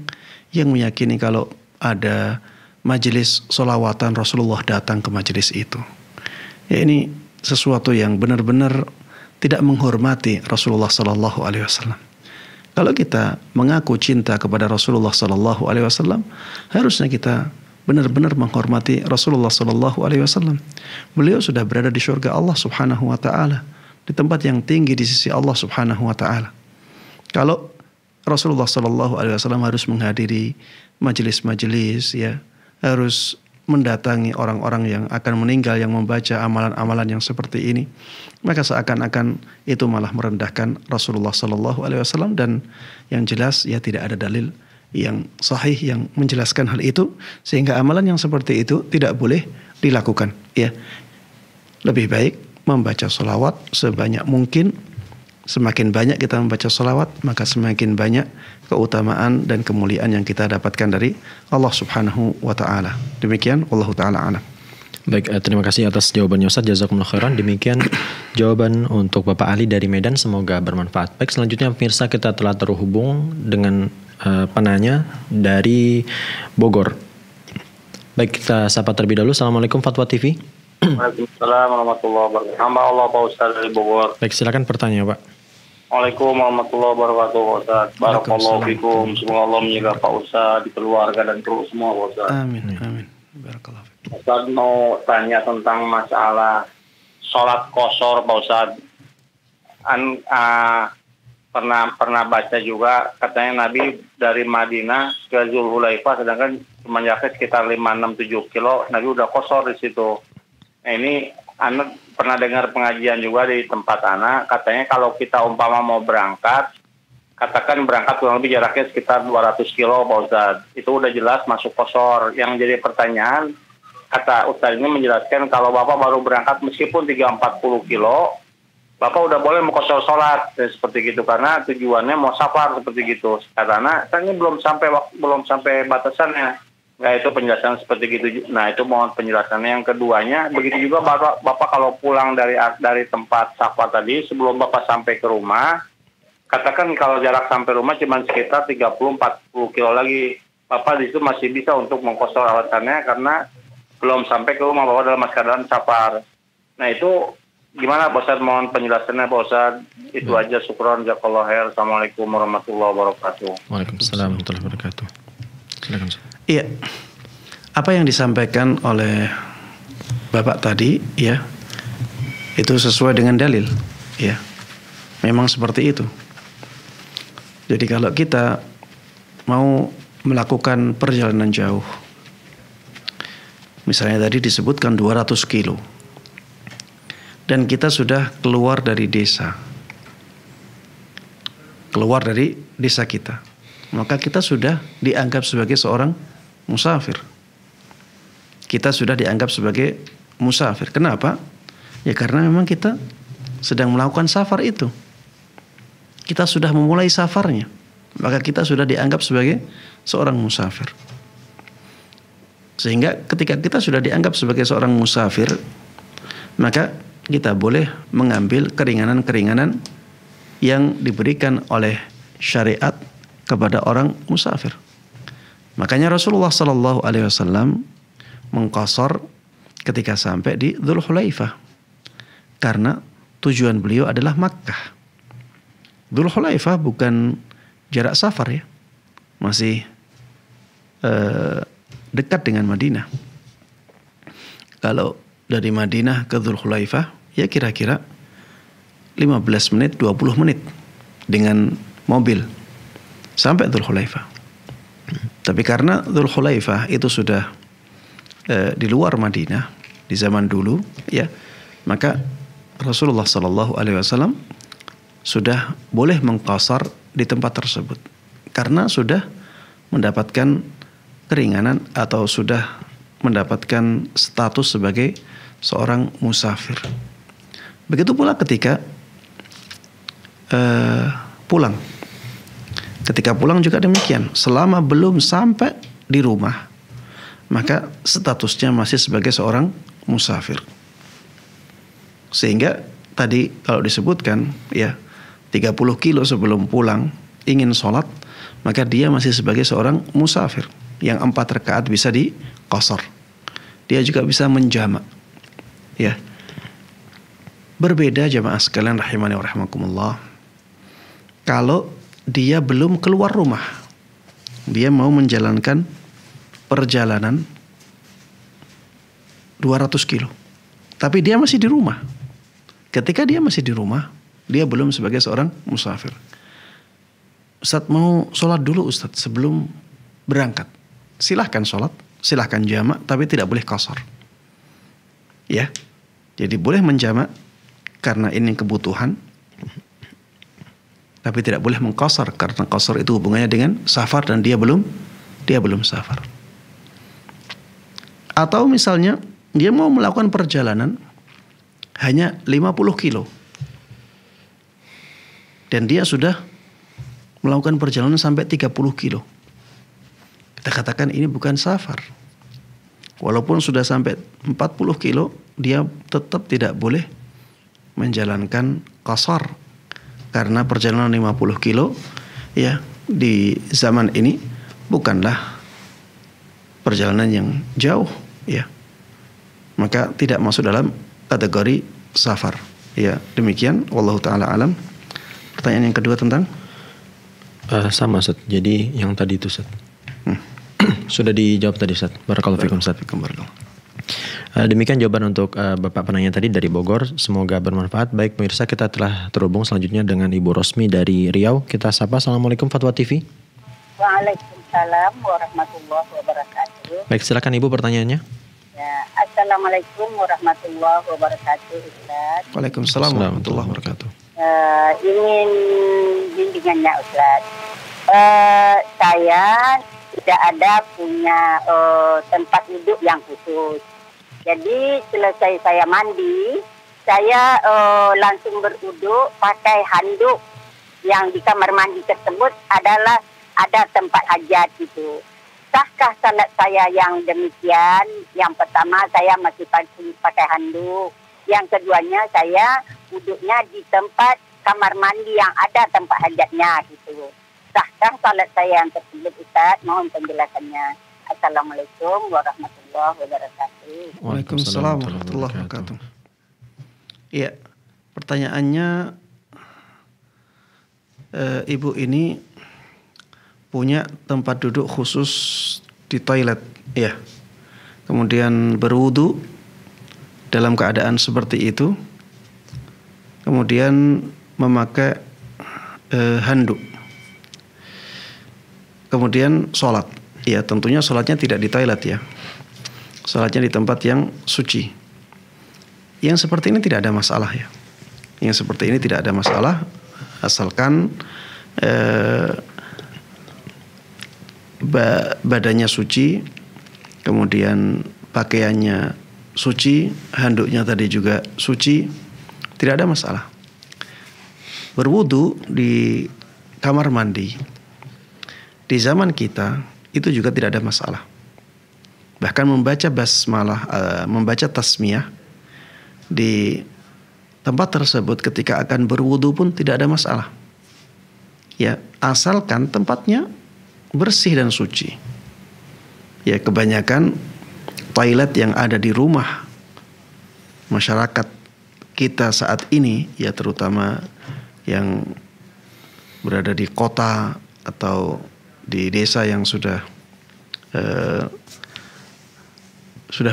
yang meyakini kalau ada majelis sholawatan Rasulullah datang ke majelis itu. Ya, ini sesuatu yang benar-benar tidak menghormati Rasulullah Sallallahu Alaihi Wasallam. Kalau kita mengaku cinta kepada Rasulullah Sallallahu Alaihi Wasallam, harusnya kita benar-benar menghormati Rasulullah Sallallahu Alaihi Wasallam. Beliau sudah berada di surga Allah Subhanahu Wa Taala, di tempat yang tinggi di sisi Allah Subhanahu Wa Taala. Kalau Rasulullah Sallallahu Alaihi Wasallam harus menghadiri majelis-majelis, ya, harus mendatangi orang-orang yang akan meninggal yang membaca amalan-amalan yang seperti ini, maka seakan-akan itu malah merendahkan Rasulullah Sallallahu Alaihi Wasallam. Dan yang jelas, ya, tidak ada dalil yang sahih yang menjelaskan hal itu, sehingga amalan yang seperti itu tidak boleh dilakukan. Ya, lebih baik membaca sholawat sebanyak mungkin. Semakin banyak kita membaca sholawat, maka semakin banyak keutamaan dan kemuliaan yang kita dapatkan dari Allah Subhanahu Wa Taala. Demikian, wallahu taala a'lam. Baik, terima kasih atas jawabannya Ustaz. Jazakumullah khairan. Demikian jawaban untuk Bapak Ali dari Medan, semoga bermanfaat. Baik, selanjutnya pemirsa, kita telah terhubung dengan penanya dari Bogor. Baik, kita sapa terlebih dahulu. Assalamualaikum Fatwa TV. Waalaikumsalam warahmatullahi wabarakatuh. Hamba Allah Pak Ustaz dari Bogor. Baik, silakan pertanyaan Pak. Waalaikumsalam warahmatullahi wabarakatuh Pak Ustaz. Barakallahu fikum. Semoga Allah menjaga Pak Ustaz di keluarga dan terus semua Pak Ustaz. Amin, amin. Barakallahu fikum. Ustaz mau tanya tentang masalah sholat qashar Pak Ustaz. Pernah baca juga katanya Nabi dari Madinah ke Zulhulaifah, sedangkan cuma jarak sekitar 5-6-7 kilo, Nabi udah qashar di situ. Nah, ini anak pernah dengar pengajian juga di tempat anak, katanya kalau kita umpama mau berangkat, katakan berangkat kurang lebih jaraknya sekitar 200 kilo Pak Ustadz, itu udah jelas masuk qashar. Yang jadi pertanyaan, kata Ustadz ini menjelaskan kalau Bapak baru berangkat meskipun 340 kilo, Bapak udah boleh mau qashar sholat, seperti gitu, karena tujuannya mau safar seperti gitu. Karena ini belum sampai batasannya. Nah, itu penjelasan seperti gitu. Nah, itu mohon penjelasannya. Yang keduanya, begitu juga Bapak kalau pulang dari tempat safar tadi, sebelum Bapak sampai ke rumah, katakan kalau jarak sampai rumah cuma sekitar 30-40 kilo lagi, Bapak di situ masih bisa untuk mengqashar alasannya karena belum sampai ke rumah, Bapak dalam keadaan safar. Nah, itu gimana Pak Ustadz? Mohon penjelasannya Pak Ustadz. Itu aja, syukron, jazakallahu khair. Assalamualaikum warahmatullahi wabarakatuh. Waalaikumsalam warahmatullahi wabarakatuh. Silakan Ustaz. Iya, apa yang disampaikan oleh Bapak tadi, ya, itu sesuai dengan dalil, ya. Memang seperti itu. Jadi kalau kita mau melakukan perjalanan jauh, misalnya tadi disebutkan 200 kilo, dan kita sudah keluar dari desa, kita, maka kita sudah dianggap sebagai seorang musafir. Kita sudah dianggap sebagai musafir. Kenapa? Ya karena memang kita sedang melakukan safar itu. Kita sudah memulai safarnya, maka kita sudah dianggap sebagai seorang musafir. Sehingga ketika kita sudah dianggap sebagai seorang musafir, maka kita boleh mengambil keringanan-keringanan yang diberikan oleh syariat kepada orang musafir. Makanya Rasulullah SAW mengqasar ketika sampai di Dzulhulaifah, karena tujuan beliau adalah Makkah. Dzulhulaifah bukan jarak safar ya, masih dekat dengan Madinah. Kalau dari Madinah ke Dzulhulaifah ya kira-kira 15 menit, 20 menit dengan mobil sampai Dzulhulaifah. Tapi karena Dzulhulaifah itu sudah di luar Madinah di zaman dulu ya, maka Rasulullah SAW sudah boleh mengqasar di tempat tersebut karena sudah mendapatkan keringanan atau sudah mendapatkan status sebagai seorang musafir. Begitu pula ketika pulang. Ketika pulang juga demikian. Selama belum sampai di rumah, maka statusnya masih sebagai seorang musafir. Sehingga tadi kalau disebutkan ya 30 kilo sebelum pulang ingin sholat, maka dia masih sebagai seorang musafir. Yang 4 rakaat bisa diqasar. Dia juga bisa menjamak. Ya. Berbeda jamaah sekalian rahimani wa rahimakumullah, kalau dia belum keluar rumah, dia mau menjalankan perjalanan 200 kilo, tapi dia masih di rumah. Ketika dia masih di rumah, dia belum sebagai seorang musafir. Ustadz mau sholat dulu Ustadz sebelum berangkat. Silahkan sholat, silahkan jamak, tapi tidak boleh qasar. Ya, jadi boleh menjamak karena ini kebutuhan, tapi tidak boleh mengqasar karena qasar itu hubungannya dengan safar dan dia belum safar. Atau misalnya dia mau melakukan perjalanan hanya 50 kilo dan dia sudah melakukan perjalanan sampai 30 kilo. Kita katakan ini bukan safar. Walaupun sudah sampai 40 kilo, dia tetap tidak boleh menjalankan qasar. Karena perjalanan 50 kilo ya di zaman ini bukanlah perjalanan yang jauh ya. Maka tidak masuk dalam kategori safar. Ya, demikian wallahu taala alam. Pertanyaan yang kedua tentang sama Ustaz. Jadi yang tadi itu Ustaz. Sudah dijawab tadi Ustaz. Barakallahu fikum Ustaz. Demikian jawaban untuk Bapak penanya tadi dari Bogor. Semoga bermanfaat. Baik pemirsa, kita telah terhubung selanjutnya dengan Ibu Rosmi dari Riau. Kita sapa. Assalamualaikum Fatwa TV. Waalaikumsalam warahmatullahi wabarakatuh. Baik, silakan Ibu pertanyaannya. Ya, Assalamualaikum warahmatullahi wabarakatuh Ustaz. Waalaikumsalam warahmatullahi wabarakatuh. Ingin bimbingannya Ustaz. Saya tidak ada punya tempat duduk yang khusus. Jadi selesai saya mandi, saya langsung berwudu pakai handuk yang di kamar mandi tersebut adalah ada tempat hajat itu. Sahkah salat saya yang demikian? Yang pertama saya masih pakai handuk. Yang keduanya saya wuduknya di tempat kamar mandi yang ada tempat hajatnya gitu. Sahkah salat saya yang tersebut Ustaz? Mohon penjelasannya. Assalamualaikum warahmatullahi wabarakatuh. Waalaikumsalam warahmatullahi wabarakatuh. Iya, pertanyaannya ibu ini punya tempat duduk khusus di toilet, ya. Kemudian berwudu dalam keadaan seperti itu. Kemudian memakai handuk. Kemudian sholat. Ya, tentunya sholatnya tidak di toilet ya. Sholatnya di tempat yang suci. Yang seperti ini tidak ada masalah ya. Yang seperti ini tidak ada masalah, asalkan badannya suci, kemudian pakaiannya suci, handuknya tadi juga suci, tidak ada masalah. Berwudu di kamar mandi di zaman kita itu juga tidak ada masalah. Bahkan membaca basmalah, membaca tasmiyah di tempat tersebut ketika akan berwudu pun tidak ada masalah. Ya, asalkan tempatnya bersih dan suci. Ya, kebanyakan toilet yang ada di rumah masyarakat kita saat ini, ya terutama yang berada di kota atau di desa yang sudah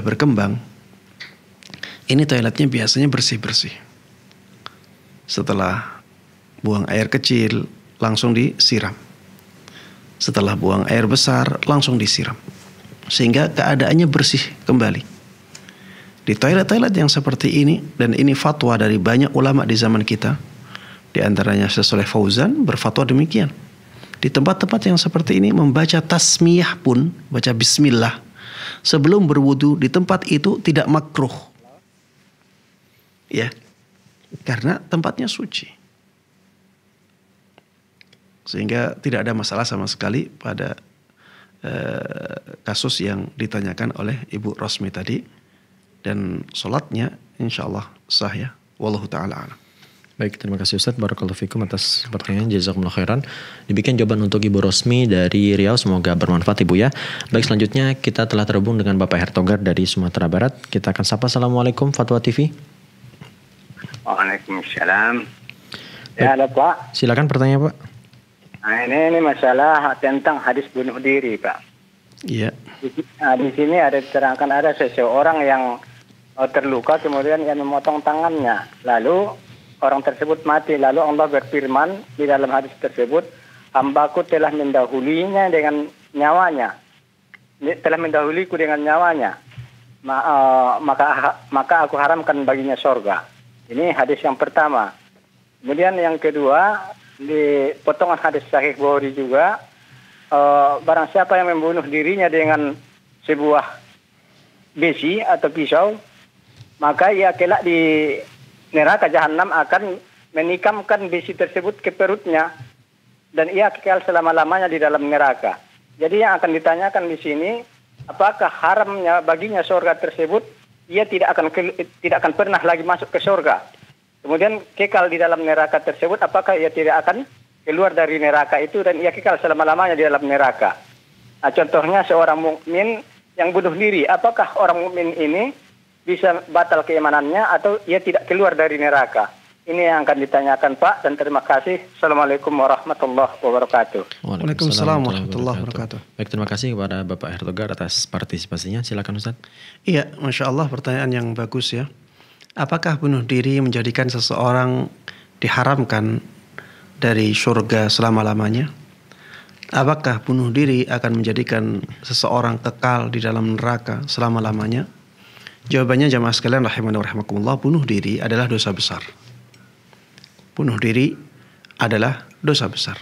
berkembang, ini toiletnya biasanya bersih-bersih. Setelah buang air kecil langsung disiram. Setelah buang air besar langsung disiram. Sehingga keadaannya bersih kembali. Di toilet-toilet yang seperti ini, dan ini fatwa dari banyak ulama di zaman kita, di antaranya Syekh Shalih Fauzan berfatwa demikian. Di tempat-tempat yang seperti ini membaca tasmiyah pun, baca bismillah sebelum berwudu di tempat itu tidak makruh. Ya. Karena tempatnya suci. Sehingga tidak ada masalah sama sekali pada kasus yang ditanyakan oleh Ibu Rosmi tadi. Dan sholatnya insya Allah sah ya. Wallahu ta'ala a'lam. Baik, terima kasih Ustaz. Barakallahu fikum atas pertanyaan. Jazakumullah khairan. Demikian jawaban untuk Ibu Rosmi dari Riau. Semoga bermanfaat Ibu ya. Baik, selanjutnya kita telah terhubung dengan Bapak Hertogar dari Sumatera Barat. Kita akan sapa. Assalamualaikum Fatwa TV. Waalaikumsalam. Ya, halo Pak. Silakan pertanyaan Pak. Nah, ini masalah tentang hadis bunuh diri Pak. Iya. Di sini ada diterangkan ada seseorang yang terluka kemudian yang memotong tangannya. Lalu orang tersebut mati. Lalu Allah berfirman di dalam hadis tersebut, hambaku telah mendahulinya dengan nyawanya. Telah mendahuliku dengan nyawanya. Maka aku haramkan baginya sorga. Ini hadis yang pertama. Kemudian yang kedua, di potongan hadis Sahih Bukhari juga, barang siapa yang membunuh dirinya dengan sebuah besi atau pisau, maka ia kelak di neraka jahanam akan menikamkan besi tersebut ke perutnya dan ia kekal selama-lamanya di dalam neraka. Jadi yang akan ditanyakan di sini, apakah haramnya baginya surga tersebut, ia tidak akan pernah lagi masuk ke surga. Kemudian kekal di dalam neraka tersebut, apakah ia tidak akan keluar dari neraka itu dan ia kekal selama-lamanya di dalam neraka. Nah, contohnya seorang mukmin yang bunuh diri, apakah orang mukmin ini bisa batal keimanannya atau ia tidak keluar dari neraka? Ini yang akan ditanyakan Pak, dan terima kasih. Assalamualaikum warahmatullahi wabarakatuh. Waalaikumsalam warahmatullahi wabarakatuh. Baik, terima kasih kepada Bapak Hertogar atas partisipasinya. Silakan Ustaz. Iya, Masya Allah, pertanyaan yang bagus ya. Apakah bunuh diri menjadikan seseorang diharamkan dari surga selama-lamanya? Apakah bunuh diri akan menjadikan seseorang kekal di dalam neraka selama-lamanya? Jawabannya jamaah sekalian rahimani wa rahimakumullah, bunuh diri adalah dosa besar. Bunuh diri adalah dosa besar.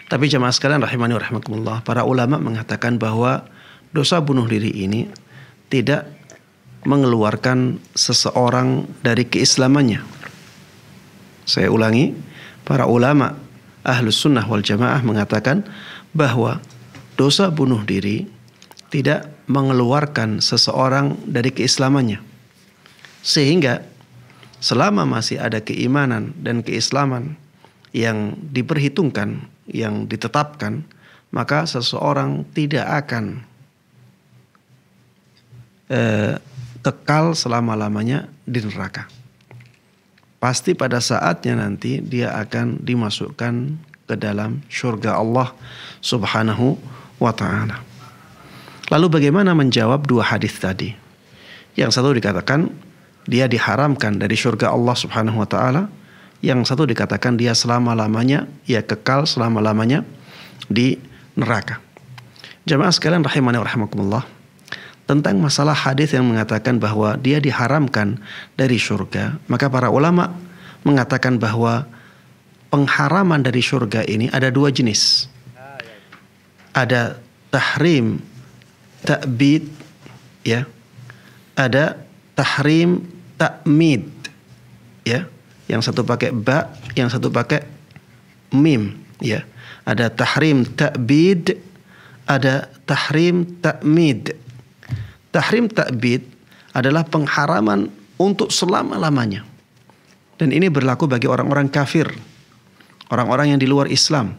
Tapi jamaah sekalian rahimani wa rahimakumullah, para ulama mengatakan bahwa dosa bunuh diri ini tidak mengeluarkan seseorang dari keislamannya. Saya ulangi, para ulama Ahlus Sunnah wal Jamaah mengatakan bahwa dosa bunuh diri tidak mengeluarkan seseorang dari keislamannya. Sehingga selama masih ada keimanan dan keislaman yang diperhitungkan, yang ditetapkan, maka seseorang tidak akan kekal selama-lamanya di neraka. Pasti pada saatnya nanti dia akan dimasukkan ke dalam surga Allah Subhanahu wa ta'ala. Lalu bagaimana menjawab dua hadis tadi? Yang satu dikatakan dia diharamkan dari surga Allah Subhanahu wa ta'ala. Yang satu dikatakan dia selama-lamanya, ya kekal selama-lamanya di neraka. Jamaah sekalian rahimani wa rahimakumullah, tentang masalah hadis yang mengatakan bahwa dia diharamkan dari surga, maka para ulama mengatakan bahwa pengharaman dari surga ini ada dua jenis. Ada tahrim ta'bid, ya. Ada tahrim ta'mid, ya. Yang satu pakai ba, yang satu pakai mim, ya. Ada tahrim ta'bid, ada tahrim ta'mid. Tahrim ta'bid adalah pengharaman untuk selama-lamanya. Dan ini berlaku bagi orang-orang kafir, orang-orang yang di luar Islam.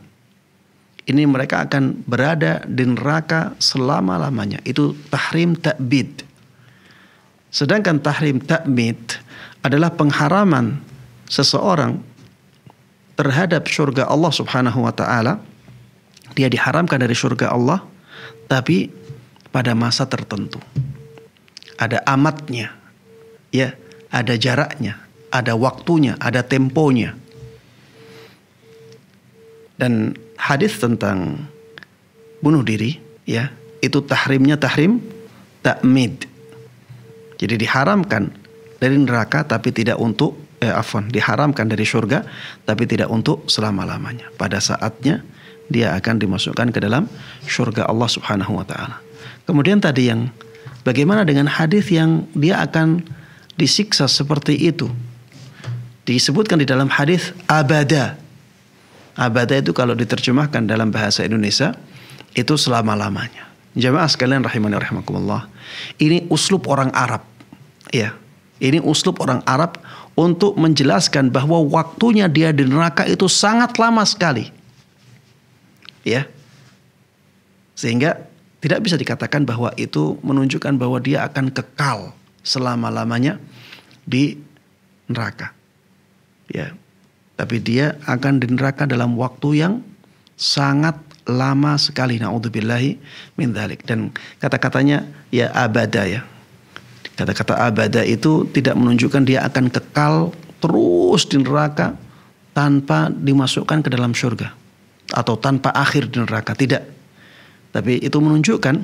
Ini mereka akan berada di neraka selama-lamanya. Itu tahrim ta'bid. Sedangkan tahrim ta'mid adalah pengharaman seseorang terhadap surga Allah Subhanahu wa taala. Dia diharamkan dari surga Allah, tapi pada masa tertentu. Ada amatnya, ya, ada jaraknya, ada waktunya, ada temponya. Dan hadis tentang bunuh diri, ya, itu tahrimnya tahrim ta'mid. Jadi diharamkan dari neraka tapi tidak untuk diharamkan dari surga tapi tidak untuk selama-lamanya. Pada saatnya dia akan dimasukkan ke dalam surga Allah Subhanahu wa taala. Kemudian tadi yang bagaimana dengan hadis yang dia akan disiksa seperti itu? Disebutkan di dalam hadis abada. Abada itu kalau diterjemahkan dalam bahasa Indonesia itu selama-lamanya. Jamaah sekalian rahimani wa rahimakumullah. Ini uslub orang Arab. Ya. Ini uslub orang Arab untuk menjelaskan bahwa waktunya dia di neraka itu sangat lama sekali. Ya. Sehingga tidak bisa dikatakan bahwa itu menunjukkan bahwa dia akan kekal selama-lamanya di neraka. Ya. Tapi dia akan di neraka dalam waktu yang sangat lama sekali. Na'udzubillahi min dzalik. Dan kata-katanya ya abada, ya. Kata-kata abada itu tidak menunjukkan dia akan kekal terus di neraka tanpa dimasukkan ke dalam surga atau tanpa akhir di neraka, tidak. Tapi itu menunjukkan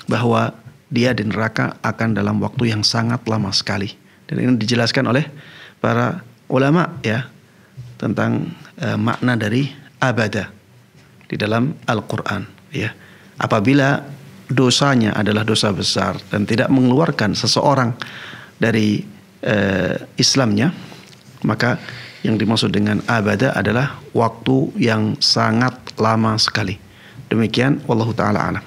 bahwa dia di neraka akan dalam waktu yang sangat lama sekali. Dan ini dijelaskan oleh para ulama, ya, tentang makna dari abada di dalam Al-Qur'an, ya. Apabila dosanya adalah dosa besar dan tidak mengeluarkan seseorang dari Islamnya, maka yang dimaksud dengan abada adalah waktu yang sangat lama sekali. Demikian, wallahu taala alam.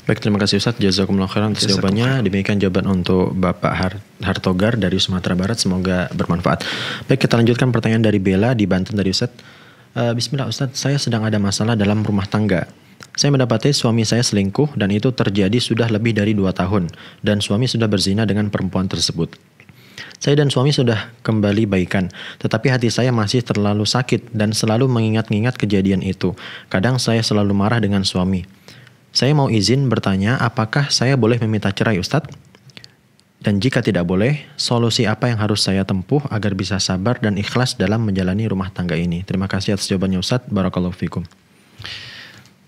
Baik, terima kasih Ustaz. Jazakumullah khairan atas jawabannya. Demikian jawaban untuk Bapak Hartogar dari Sumatera Barat. Semoga bermanfaat. Baik, kita lanjutkan pertanyaan dari Bella di Banten tadi Ustaz. Bismillah Ustaz, saya sedang ada masalah dalam rumah tangga. Saya mendapati suami saya selingkuh dan itu terjadi sudah lebih dari 2 tahun. Dan suami sudah berzina dengan perempuan tersebut. Saya dan suami sudah kembali baikan. Tetapi hati saya masih terlalu sakit dan selalu mengingat-ingat kejadian itu. Kadang saya selalu marah dengan suami. Saya mau izin bertanya apakah saya boleh meminta cerai Ustadz? Dan jika tidak boleh, solusi apa yang harus saya tempuh agar bisa sabar dan ikhlas dalam menjalani rumah tangga ini? Terima kasih atas jawabannya Ustadz. Barakallahu fikum.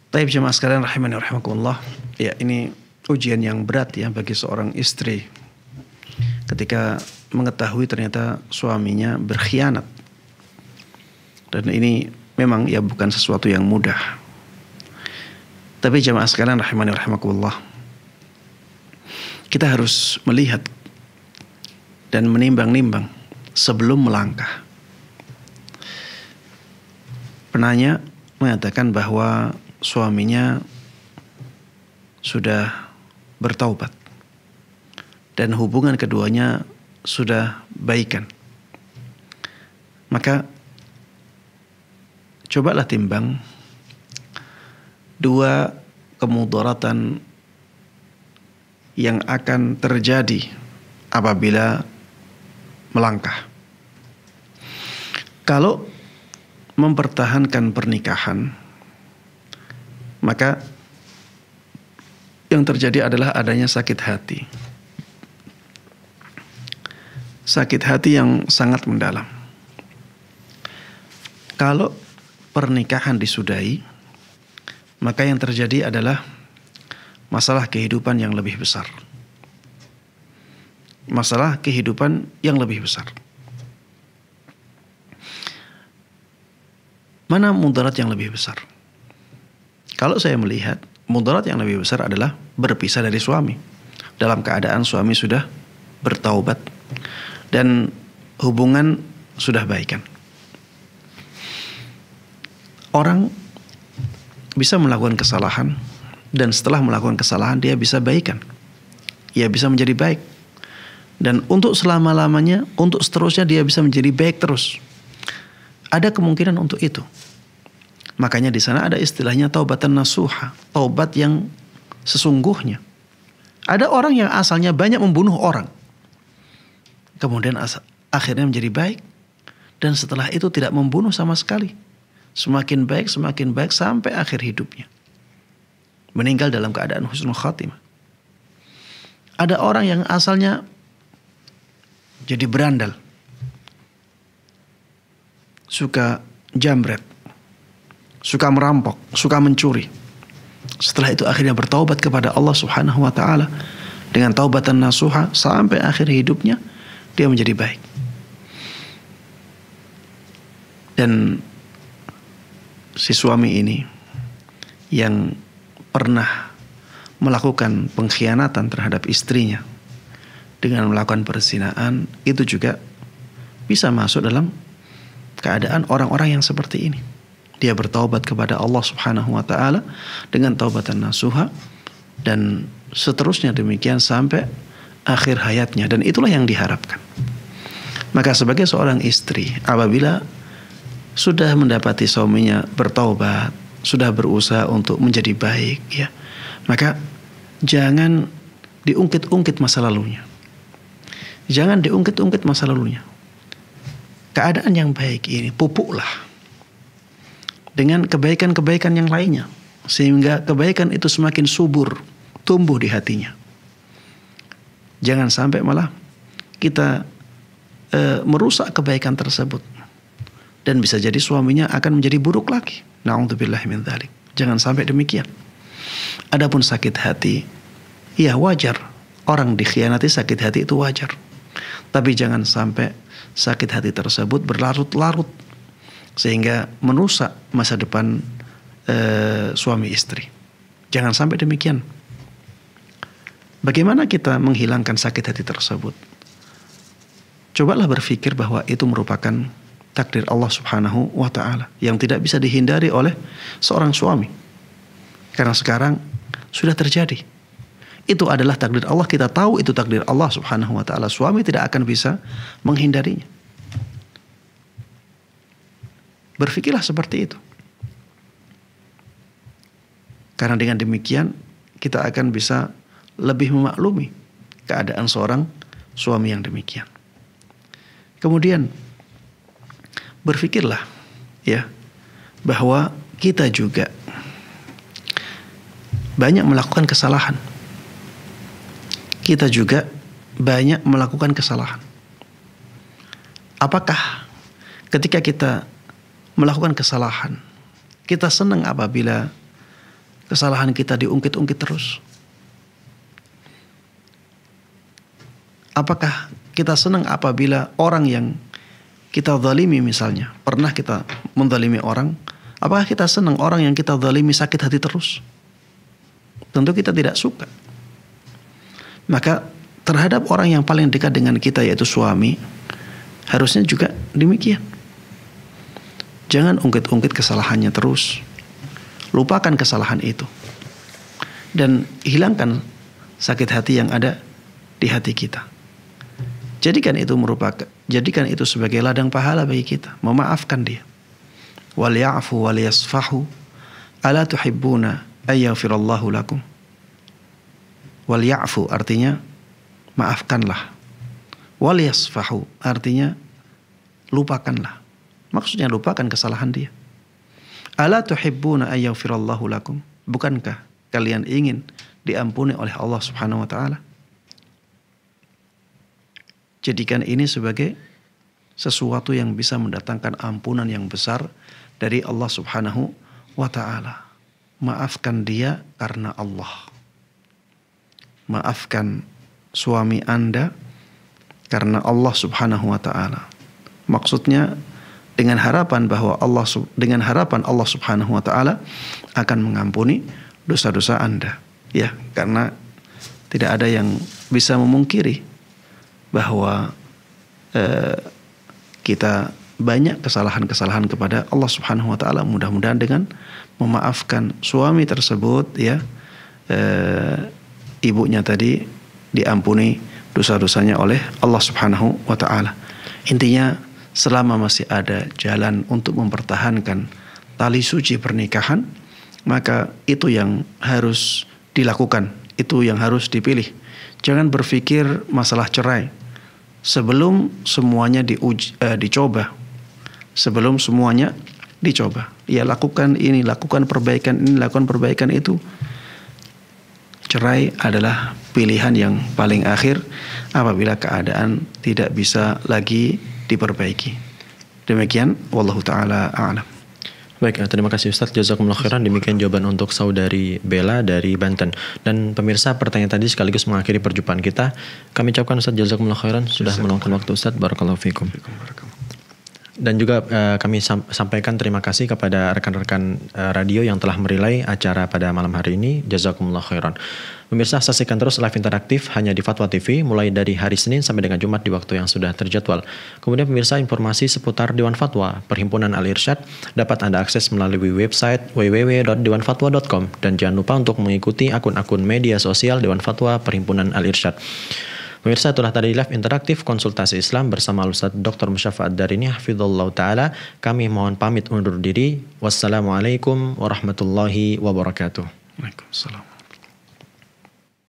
Taib jemaah sekalian rahimani wa rahimakumullah. Ya, ini ujian yang berat ya bagi seorang istri ketika mengetahui ternyata suaminya berkhianat. Dan ini memang ya bukan sesuatu yang mudah. Tapi jemaah sekalian rahimani wa rahimakumullah, kita harus melihat dan menimbang-nimbang sebelum melangkah. Penanya mengatakan bahwa suaminya sudah bertaubat dan hubungan keduanya sudah baikan. Maka cobalah timbang dua kemudaratan yang akan terjadi apabila melangkah. Kalau mempertahankan pernikahan, maka yang terjadi adalah adanya sakit hati. Sakit hati yang sangat mendalam. Kalau pernikahan disudahi, maka yang terjadi adalah masalah kehidupan yang lebih besar. Masalah kehidupan yang lebih besar. Mana mudarat yang lebih besar? Kalau saya melihat, mudarat yang lebih besar adalah berpisah dari suami. Dalam keadaan suami sudah bertaubat dan hubungan sudah baikan. Orang bisa melakukan kesalahan dan setelah melakukan kesalahan dia bisa baikan. Ia bisa menjadi baik. Dan untuk selama-lamanya, untuk seterusnya dia bisa menjadi baik terus. Ada kemungkinan untuk itu. Makanya di sana ada istilahnya taubatan nasuha, taubat yang sesungguhnya. Ada orang yang asalnya banyak membunuh orang. Kemudian akhirnya menjadi baik. Dan setelah itu tidak membunuh sama sekali. Semakin baik sampai akhir hidupnya. Meninggal dalam keadaan husnul khatimah. Ada orang yang asalnya jadi berandal. Suka jambret. Suka merampok, suka mencuri. Setelah itu akhirnya bertaubat kepada Allah Subhanahu wa taala dengan taubatan nasuha sampai akhir hidupnya dia menjadi baik. Dan si suami ini yang pernah melakukan pengkhianatan terhadap istrinya dengan melakukan perzinaan, itu juga bisa masuk dalam keadaan orang-orang yang seperti ini. Dia bertaubat kepada Allah Subhanahu wa taala dengan taubatan nasuha dan seterusnya demikian sampai akhir hayatnya, dan itulah yang diharapkan. Maka sebagai seorang istri, apabila sudah mendapati suaminya bertaubat, sudah berusaha untuk menjadi baik, ya, maka jangan diungkit-ungkit masa lalunya. Jangan diungkit-ungkit masa lalunya. Keadaan yang baik ini pupuklah dengan kebaikan-kebaikan yang lainnya, sehingga kebaikan itu semakin subur, tumbuh di hatinya. Jangan sampai malah kita merusak kebaikan tersebut. Dan bisa jadi suaminya akan menjadi buruk lagi. Na'udzubillahi min dzalik. Jangan sampai demikian. Adapun sakit hati, ya wajar. Orang dikhianati sakit hati itu wajar. Tapi jangan sampai sakit hati tersebut berlarut-larut sehingga merusak masa depan suami istri. Jangan sampai demikian. Bagaimana kita menghilangkan sakit hati tersebut? Cobalah berpikir bahwa itu merupakan takdir Allah Subhanahu wa ta'ala yang tidak bisa dihindari oleh seorang suami. Karena sekarang sudah terjadi. Itu adalah takdir Allah, kita tahu itu takdir Allah Subhanahu wa ta'ala. Suami tidak akan bisa menghindarinya. Berpikirlah seperti itu. Karena dengan demikian kita akan bisa lebih memaklumi keadaan seorang suami yang demikian. Kemudian berpikirlah ya bahwa kita juga banyak melakukan kesalahan. Kita juga banyak melakukan kesalahan. Apakah ketika kita melakukan kesalahan, kita senang apabila kesalahan kita diungkit-ungkit terus? Apakah kita senang apabila orang yang kita zalimi misalnya, pernah kita menzalimi orang, apakah kita senang orang yang kita zalimi sakit hati terus? Tentu kita tidak suka. Maka terhadap orang yang paling dekat dengan kita yaitu suami, harusnya juga demikian. Jangan ungkit-ungkit kesalahannya terus. Lupakan kesalahan itu. Dan hilangkan sakit hati yang ada di hati kita. Jadikan itu sebagai ladang pahala bagi kita, memaafkan dia. Wal ya'fu wal yasfahu ala tuhibbuna ayyaghfirallahu lakum. Wal ya'fu artinya maafkanlah. Wal yasfahu artinya lupakanlah. Maksudnya lupakan kesalahan dia. Ala tuhibbuna ayyaghfirallahu lakum. Bukankah kalian ingin diampuni oleh Allah Subhanahu wa taala? Jadikan ini sebagai sesuatu yang bisa mendatangkan ampunan yang besar dari Allah Subhanahu wa ta'ala. Maafkan dia karena Allah. Maafkan suami Anda karena Allah Subhanahu wa ta'ala. Maksudnya dengan harapan bahwa Allah Subhanahu wa ta'ala akan mengampuni dosa-dosa Anda. Ya, karena tidak ada yang bisa memungkiri bahwa kita banyak kesalahan-kesalahan kepada Allah Subhanahu wa ta'ala. Mudah-mudahan dengan memaafkan suami tersebut, ya, ibunya tadi diampuni dosa-dosanya oleh Allah Subhanahu wa ta'ala. Intinya, selama masih ada jalan untuk mempertahankan tali suci pernikahan, maka itu yang harus dilakukan, itu yang harus dipilih. Jangan berpikir masalah cerai sebelum semuanya dicoba. Sebelum semuanya dicoba. Ya, lakukan ini, lakukan perbaikan ini, lakukan perbaikan itu. Cerai adalah pilihan yang paling akhir apabila keadaan tidak bisa lagi diperbaiki. Demikian, wallahu ta'ala a'lam. Baik, terima kasih Ustaz, jazakumullah khairan. Demikian jawaban untuk saudari Bella dari Banten. Dan pemirsa, pertanyaan tadi sekaligus mengakhiri perjumpaan kita. Kami ucapkan Ustaz jazakumullah khairan sudah meluangkan waktu Ustaz. Barakallahu fikum. Dan juga kami sampaikan terima kasih kepada rekan-rekan radio yang telah merilai acara pada malam hari ini. Jazakumullah khairan. Pemirsa, saksikan terus live interaktif hanya di Fatwa TV mulai dari hari Senin sampai dengan Jumat di waktu yang sudah terjadwal. Kemudian pemirsa, informasi seputar Dewan Fatwa Perhimpunan Al-Irsyad dapat Anda akses melalui website www.dewanfatwa.com, dan jangan lupa untuk mengikuti akun-akun media sosial Dewan Fatwa Perhimpunan Al-Irsyad. Pemirsa, itulah tadi live interaktif konsultasi Islam bersama Ustaz Dr. Musyaffa Ad-Darini hafizallahu taala. Kami mohon pamit undur diri. Wassalamualaikum warahmatullahi wabarakatuh. Waalaikumsalam.